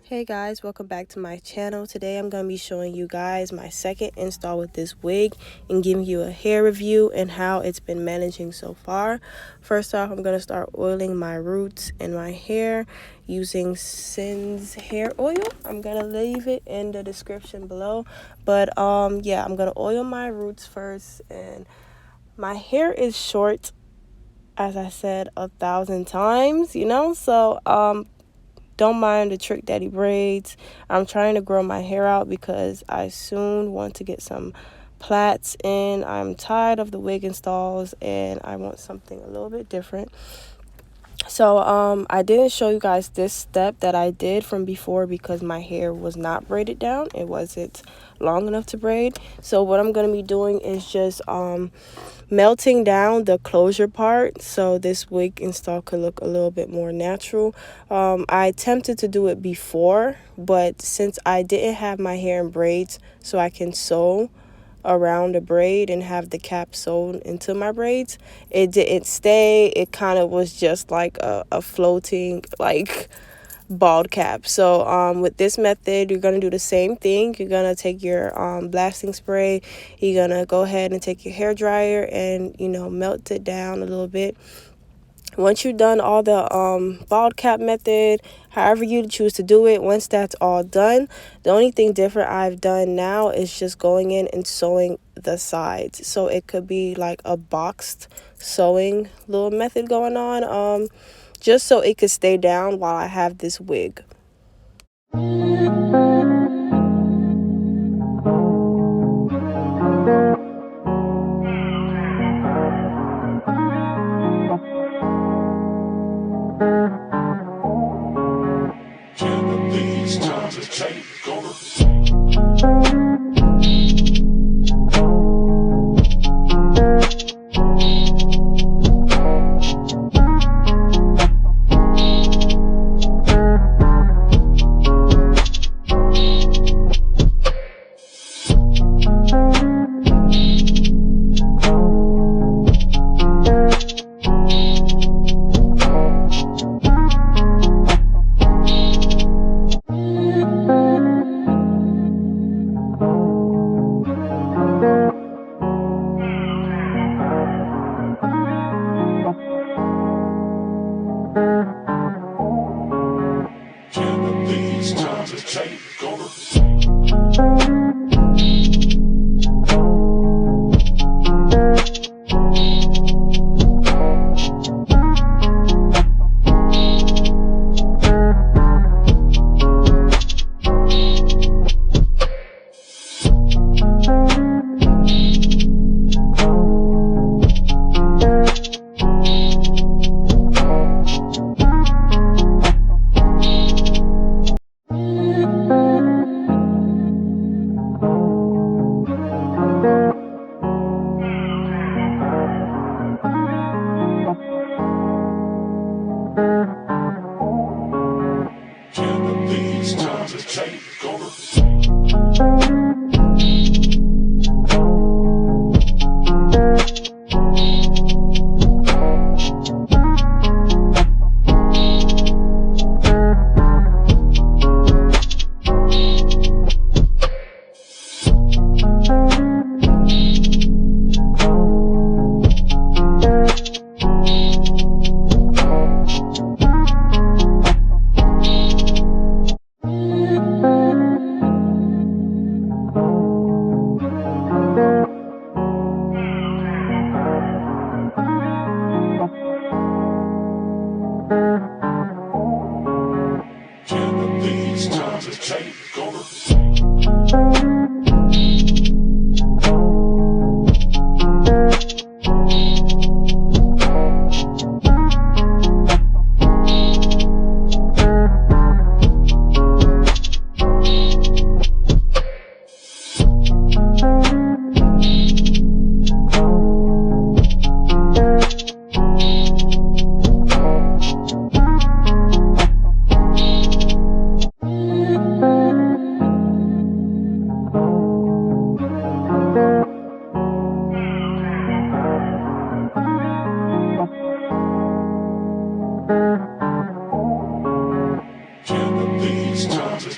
Hey guys, welcome back to my channel. Today I'm going to be showing you guys my second install with this wig and giving you a hair review and how it's been managing so far. First off, I'm going to start oiling my roots and my hair using Sin's hair oil. I'm going to leave it in the description below. But yeah, I'm going to oil my roots first, and my hair is short, as I said 1,000 times, so don't mind the Trick Daddy braids. I'm trying to grow my hair out because I soon want to get some plaits in. I'm tired of the wig installs and I want something a little bit different. So I didn't show you guys this step that I did from before because my hair was not braided down. It wasn't long enough to braid. So what I'm going to be doing is just melting down the closure part so this wig install could look a little bit more natural. I attempted to do it before, but since I didn't have my hair in braids so I can sew around the braid and have the cap sewn into my braids, it didn't stay. It kind of was just like a floating like bald cap. So with this method, you're going to do the same thing. You're going to take your blasting spray. You're going to go ahead and take your hair dryer and melt it down a little bit. Once you've done all the bald cap method, however you choose to do it, once that's all done, the only thing different I've done now is just going in and sewing the sides. So it could be like a boxed sewing little method going on, just so it could stay down while I have this wig. Can the beats start to change color?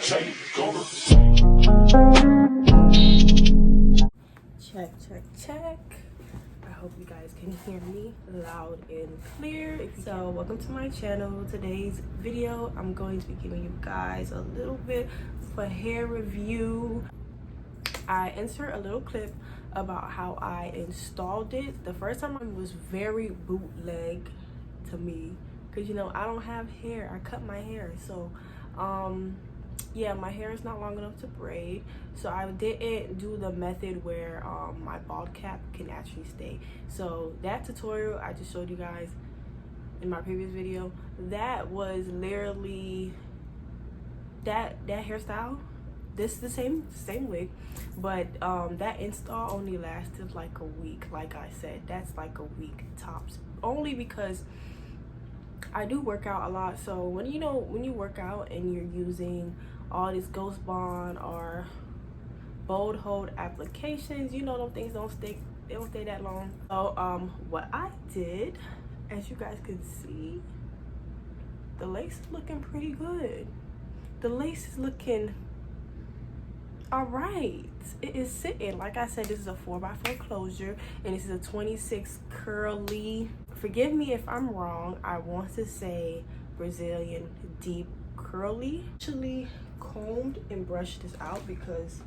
Check. I hope you guys can hear me loud and clear. So welcome to my channel. Today's video, I'm going to be giving you guys a little bit of a hair review. I insert a little clip about how I installed it. The first time it was very bootleg to me, because you know I don't have hair. I cut my hair, so yeah, my hair is not long enough to braid, so I didn't do the method where my bald cap can actually stay. So that tutorial I just showed you guys in my previous video, that was literally that hairstyle. This is the same wig, but that install only lasted like a week. Like I said, that's like a week tops, only because I do work out a lot. So when you work out and you're using all this Ghost Bond or Bold Hold applications, you know them things don't stay that long. So what I did, as you guys can see, the lace is looking pretty good. The lace is looking all right. It is sitting. Like I said, this is a 4x4 closure, and this is a 26 curly. Forgive me if I'm wrong. I want to say Brazilian deep curly. Actually combed and brushed this out because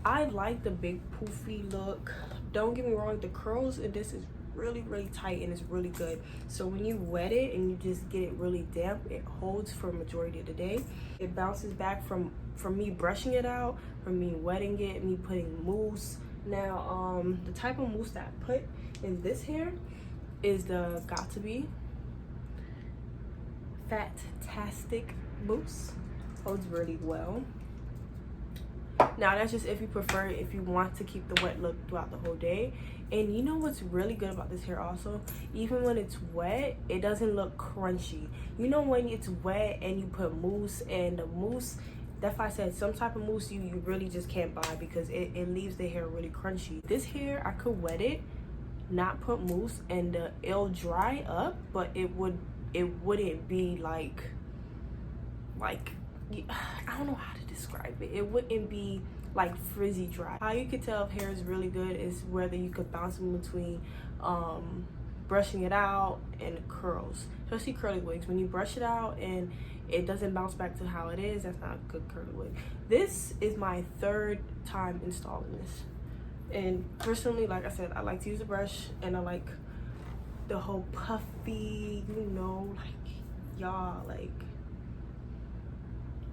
I like the big poofy look. Don't get me wrong, the curls in this is really tight and it's really good. So when you wet it and you just get it really damp, it holds for majority of the day. It bounces back from me brushing it out, from me wetting it, me putting mousse. Now the type of mousse that I put in this hair is the Got To Be Fantastic mousse. Holds really well. Now that's just if you prefer it, if you want to keep the wet look throughout the whole day. And you know what's really good about this hair also, even when it's wet, it doesn't look crunchy. You know when it's wet and you put mousse, and the mousse, that's why I said some type of mousse you really just can't buy because it leaves the hair really crunchy. This hair, I could wet it, not put mousse, and it'll dry up, but it wouldn't be like I don't know how to describe it. It wouldn't be like frizzy dry. How you could tell if hair is really good is whether you could bounce in between brushing it out and curls, especially curly wigs. When you brush it out and it doesn't bounce back to how it is, that's not a good curly wig. This is my third time installing this, and personally, like I said, I like to use a brush, and I like the whole puffy, you know, like y'all, like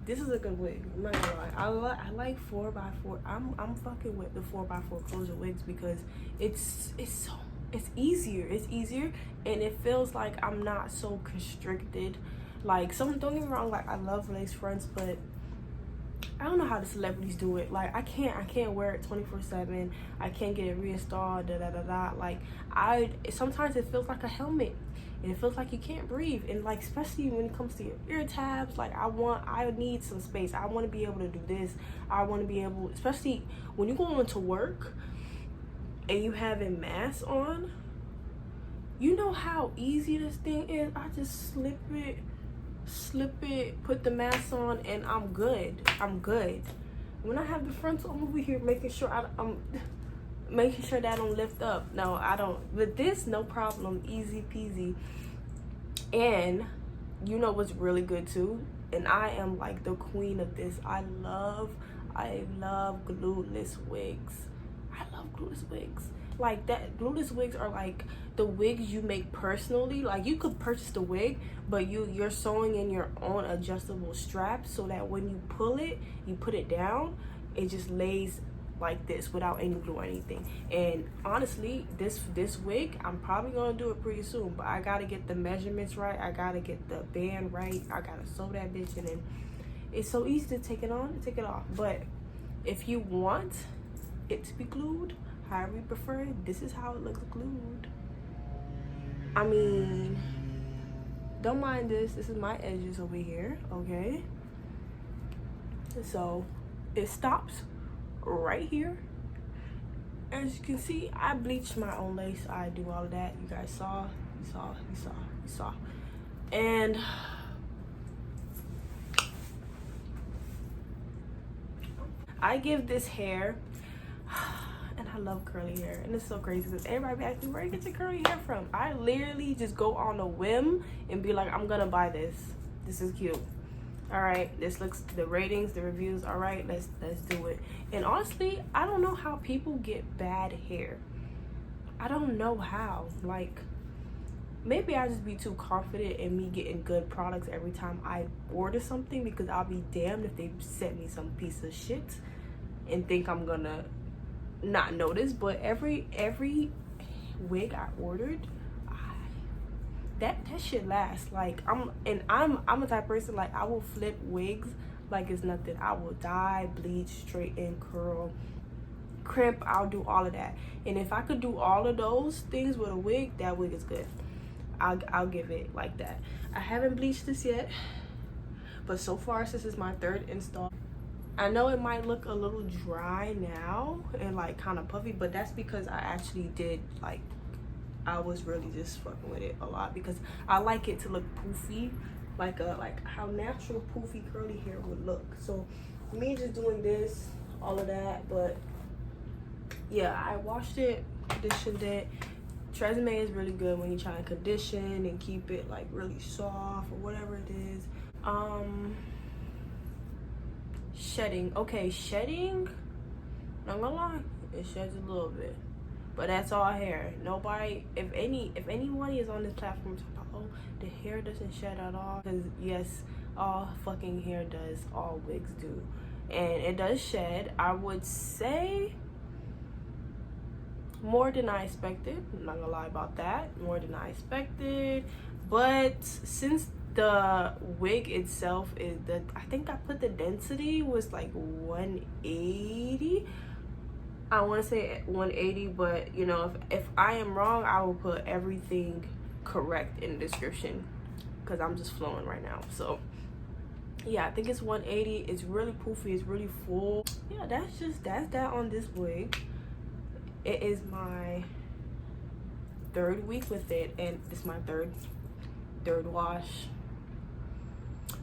this is a good wig. I'm not gonna lie. I like 4x4. I'm fucking with the 4x4 closure wigs because it's easier. It's easier, and it feels like I'm not so constricted. Like don't get me wrong. Like I love lace fronts, but I don't know how the celebrities do it. Like I can't wear it 24/7. I can't get it reinstalled. Like sometimes it feels like a helmet. And it feels like you can't breathe, and like especially when it comes to your ear tabs, like I need some space. I want to be able to do this. I want to be able, especially when you go into work and you having masks on, you know how easy this thing is. I just slip it, put the mask on, and I'm good. When I have the frontal, I'm over here making sure I'm making sure that I don't lift up. No, I don't. With this, no problem, easy peasy. And you know what's really good too, and I am like the queen of this, I love glueless wigs. Like that, glueless wigs are like the wigs you make personally. Like you could purchase the wig, but you're sewing in your own adjustable strap so that when you pull it, you put it down, it just lays like this without any glue or anything. And honestly, this wig, I'm probably gonna do it pretty soon, but I gotta get the measurements right, I gotta get the band right, I gotta sew that bitch, and then it's so easy to take it on and take it off. But if you want it to be glued, however you prefer it, this is how it looks glued. I mean, don't mind this is my edges over here, okay? So it stops right here. As you can see, I bleached my own lace. I do all of that. You guys saw. And I give this hair, and I love curly hair, and it's so crazy because everybody be asking, where you get your curly hair from? I literally just go on a whim and be like, I'm gonna buy this. This is cute. All right, this looks, the ratings, the reviews, all right, let's do it. And honestly, I don't know how people get bad hair. I don't know how. Like, maybe I just be too confident in me getting good products every time I order something, because I'll be damned if they send me some piece of shit and think I'm gonna not notice. But every wig I ordered, that shit lasts. Like, I'm a type of person, like, I will flip wigs like it's nothing. I will dye, bleach, straighten, curl, crimp. I'll do all of that. And if I could do all of those things with a wig, that wig is good. I'll give it like that. I haven't bleached this yet, but so far, since it's my third install, I know it might look a little dry now and like kind of puffy, but that's because I actually did, like, I was really just fucking with it a lot, because I like it to look poofy, like how natural poofy curly hair would look. So me just doing this, all of that. But yeah, I washed it, conditioned it. Tresemme is really good when you try to condition and keep it like really soft or whatever it is. Shedding. Okay, shedding, not gonna lie, it sheds a little bit, but that's all hair. Nobody, if anybody is on this platform talking about, oh, the hair doesn't shed at all, because yes, all fucking hair does, all wigs do, and it does shed. I would say more than I expected. I'm not gonna lie about that, more than I expected. But since the wig itself is I think I put the density was like 180. I want to say 180, but you know, if I am wrong, I will put everything correct in the description, because I'm just flowing right now. So yeah, I think it's 180. It's really poofy, it's really full. Yeah, that's that on this wig. It is my third week with it, and it's my third wash.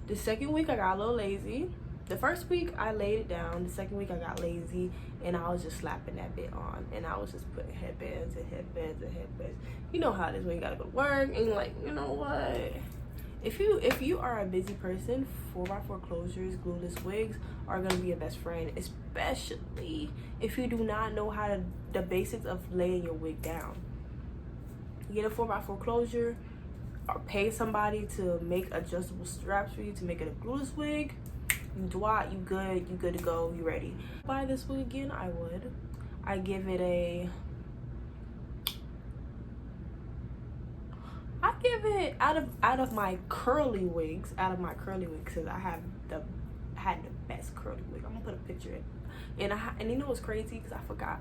The second week I got a little lazy. The first week I laid it down. The second week I got lazy, and I was just slapping that bit on, and I was just putting headbands and headbands and headbands. You know how it is when you gotta go to work and you're like, you know what? If you are a busy person, 4x4 closures, glueless wigs are gonna be your best friend, especially if you do not know how to, the basics of laying your wig down. You get a 4x4 closure, or pay somebody to make adjustable straps for you to make it a glueless wig. You Dwight, you good to go, you ready. Buy this wig again, I would. I give it a, I give it, out of my curly wigs, because I had the best curly wig. I'm gonna put a picture in, and you know what's crazy, because I forgot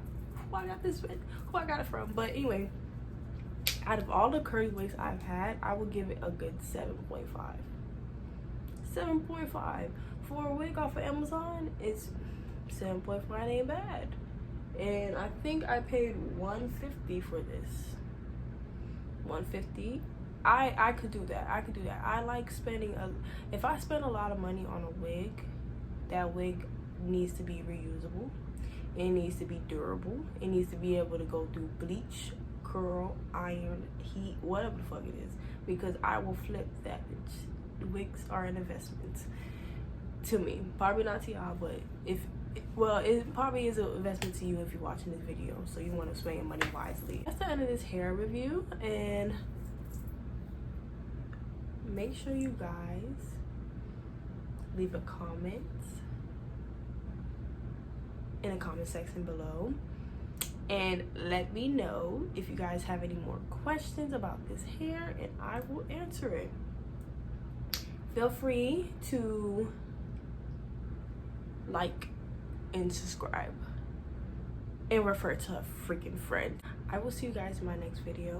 who I got it from. But anyway, out of all the curly wigs I've had, I would give it a good 7.5. 7.5 for a wig off of Amazon. It's 7.5, ain't bad. And I think I paid $150 for this. $150. I could do that. I like spending if I spend a lot of money on a wig, that wig needs to be reusable. It needs to be durable. It needs to be able to go through bleach, curl, iron, heat, whatever the fuck it is, because I will flip that bitch. The wigs are an investment to me. Probably not to y'all, but it probably is an investment to you if you're watching this video, so you want to spend your money wisely. That's the end of this hair review, and make sure you guys leave a comment in the comment section below, and let me know if you guys have any more questions about this hair, and I will answer it. Feel free to like and subscribe and refer to a freaking friend. I will see you guys in my next video.